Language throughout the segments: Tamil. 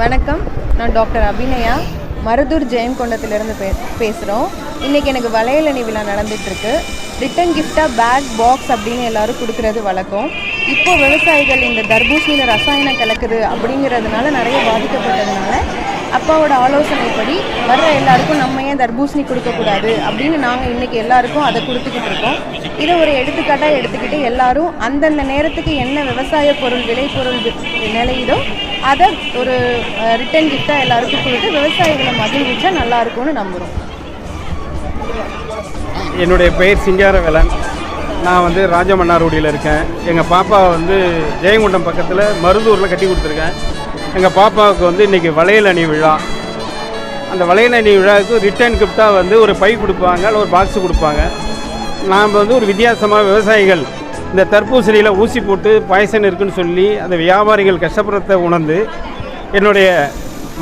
வணக்கம், நான் டாக்டர் அபிநயா மருதூர் ஜெயங்கொண்டத்திலிருந்து பேசுகிறோம். இன்றைக்கி எனக்கு வளையலணி விழா நடந்துகிட்ருக்கு. ரிட்டன் கிஃப்டாக பேக் பாக்ஸ் அப்படின்னு எல்லோரும் கொடுக்குறது வழக்கம். இப்போது விவசாயிகள் இந்த தர்பூசணியில் ரசாயனம் கலக்குது அப்படிங்கிறதுனால நிறைய பாதிக்கப்பட்டதுனால அப்பாவோட ஆலோசனைப்படி வர்ற எல்லாருக்கும் நம்ம ஏன் தர்பூசணி கொடுக்கக்கூடாது அப்படின்னு நாங்கள் இன்றைக்கி எல்லாருக்கும் அதை கொடுத்துக்கிட்டு இருக்கோம். இதை ஒரு எடுத்துக்காட்டாக எடுத்துக்கிட்டு எல்லாரும் அந்தந்த நேரத்துக்கு என்ன விவசாய பொருள் விளைபொருள் நிலையுதோ அதை ஒரு ரிட்டன் கிஃப்டாக எல்லாருக்கும் கொடுத்து விவசாயிகளை மகிழ்விச்சா நல்லா இருக்கும்னு நம்புகிறோம். என்னுடைய பெயர் சிங்காரவேலன். நான் ராஜமன்னார்குடியில் இருக்கேன். எங்கள் பாப்பா ஜெயங்கொண்டம் பக்கத்தில் மருதூரில் கட்டி கொடுத்துருக்கேன். எங்கள் பாப்பாவுக்கு இன்றைக்கி வளையலணி விழா. அந்த வளையலணி விழாவுக்கு ரிட்டர்ன் கிஃப்டாக ஒரு பை கொடுப்பாங்க, இல்லை ஒரு பாக்ஸு கொடுப்பாங்க. நாம் ஒரு வித்தியாசமாக விவசாயிகள் இந்த தர்பூசணியில் ஊசி போட்டு பாய்சன் இருக்குதுன்னு சொல்லி அந்த வியாபாரிகள் கஷ்டப்படுறதை உணர்ந்து என்னுடைய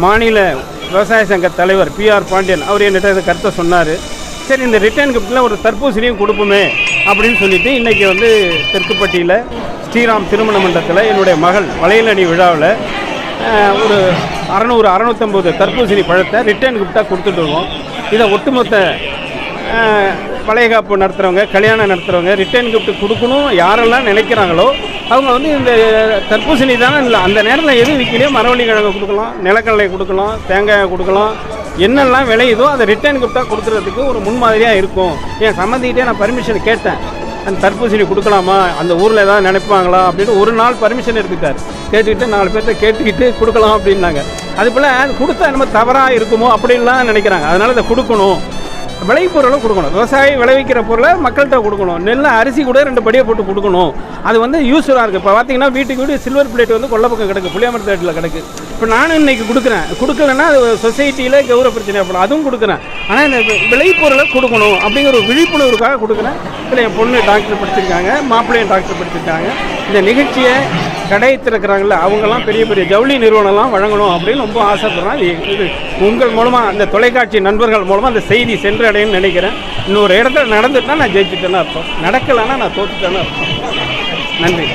மாநில விவசாய சங்க தலைவர் பிஆர் பாண்டியன் அவர் என்கிட்ட இந்த கருத்தை சொன்னார். சரி, இந்த ரிட்டர்ன் கிஃப்டில் ஒரு தர்பூசணியும் கொடுப்போமே அப்படின்னு சொல்லிவிட்டு இன்றைக்கி தெற்குப்பட்டியில் ஸ்ரீராம் திருமண மண்டபத்தில் என்னுடைய மகள் வளையலணி விழாவில் ஒரு 650 தர்பூசணி பழத்தை ரிட்டர்ன் கிஃப்டாக கொடுத்துட்ருக்கோம். இதை ஒட்டுமொத்த வளையகாப்பு நடத்துகிறவங்க, கல்யாணம் நடத்துகிறவங்க ரிட்டர்ன் கிஃப்ட் கொடுக்கணும் யாரெல்லாம் நினைக்கிறாங்களோ அவங்க இந்த தர்பூசணி தானே இல்லை, அந்த நேரத்தில் எது விற்கலையோ மரவள்ளி கிழங்கு கொடுக்கலாம், நிலக்கடலை கொடுக்கலாம், தேங்காய் கொடுக்கலாம், என்னெல்லாம் விளையுதோ அதை ரிட்டர்ன் கிஃப்டாக கொடுக்குறதுக்கு ஒரு முன்மாதிரியாக இருக்கும். என் சம்மந்திக்கிட்டே நான் பர்மிஷன் கேட்டேன், அந்த தர்பூசணி கொடுக்கலாமா, அந்த ஊரில் ஏதாவது நினைப்பாங்களா அப்படின்னு ஒரு நாள் பர்மிஷன் எடுத்துக்கிட்டார். கேட்டுக்கிட்டு 4 பேர்த்த கேட்டுக்கிட்டு கொடுக்கலாம் அப்படின்னாங்க. அதுபோல் கொடுத்தா நம்ம தவறாக இருக்குமோ அப்படின்லாம் நினைக்கிறாங்க. அதனால் இதை கொடுக்கணும், விளைபொருளும் கொடுக்கணும். விவசாயி விளைவிக்கிற பொருளை மக்கள்கிட்ட கொடுக்கணும். நெல் அரிசி கூட 2 படியை போட்டு கொடுக்கணும். அது யூஸ்ஃபுல்லாக இருக்குது. இப்போ பார்த்தீங்கன்னா வீட்டுக்கு வீடு சில்வர் பிளேட் கொல்ல பக்கம் கிடக்கு, புளியாமரத்தில் கிடக்கு. இப்போ நானும் இன்றைக்கி கொடுக்கலன்னா அது சொசைட்டியில் கௌரவ பிரச்சனை ஏற்படும். அதுவும் கொடுக்குறேன். ஆனால் இந்த விளைபொருளை கொடுக்கணும் அப்படிங்கிற ஒரு விழிப்புணர்வுக்காக கொடுக்குறேன். இதில் என் பொண்ணு டாக்டர் படிச்சிருக்காங்க, மாப்பிள்ளையும் டாக்டர் படிச்சிருக்காங்க. இந்த நிகழ்ச்சியை கடை திறக்கிறாங்கல்ல அவங்கெல்லாம் பெரிய பெரிய ஜவுளி நிறுவனம்லாம் வழங்கணும் அப்படின்னு ரொம்ப ஆசைப்படுறேன். இது உங்கள் மூலமாக அந்த தொலைக்காட்சி நண்பர்கள் மூலமாக அந்த செய்தி சென்றடையன்னு நினைக்கிறேன். இன்னொரு இடத்துல நடந்துட்டுனா நான் ஜெயிச்சுட்டேன்னு அர்த்தம், நடக்கலைன்னா நான் தோற்றுட்டேன்னு அர்த்தம். நன்றி.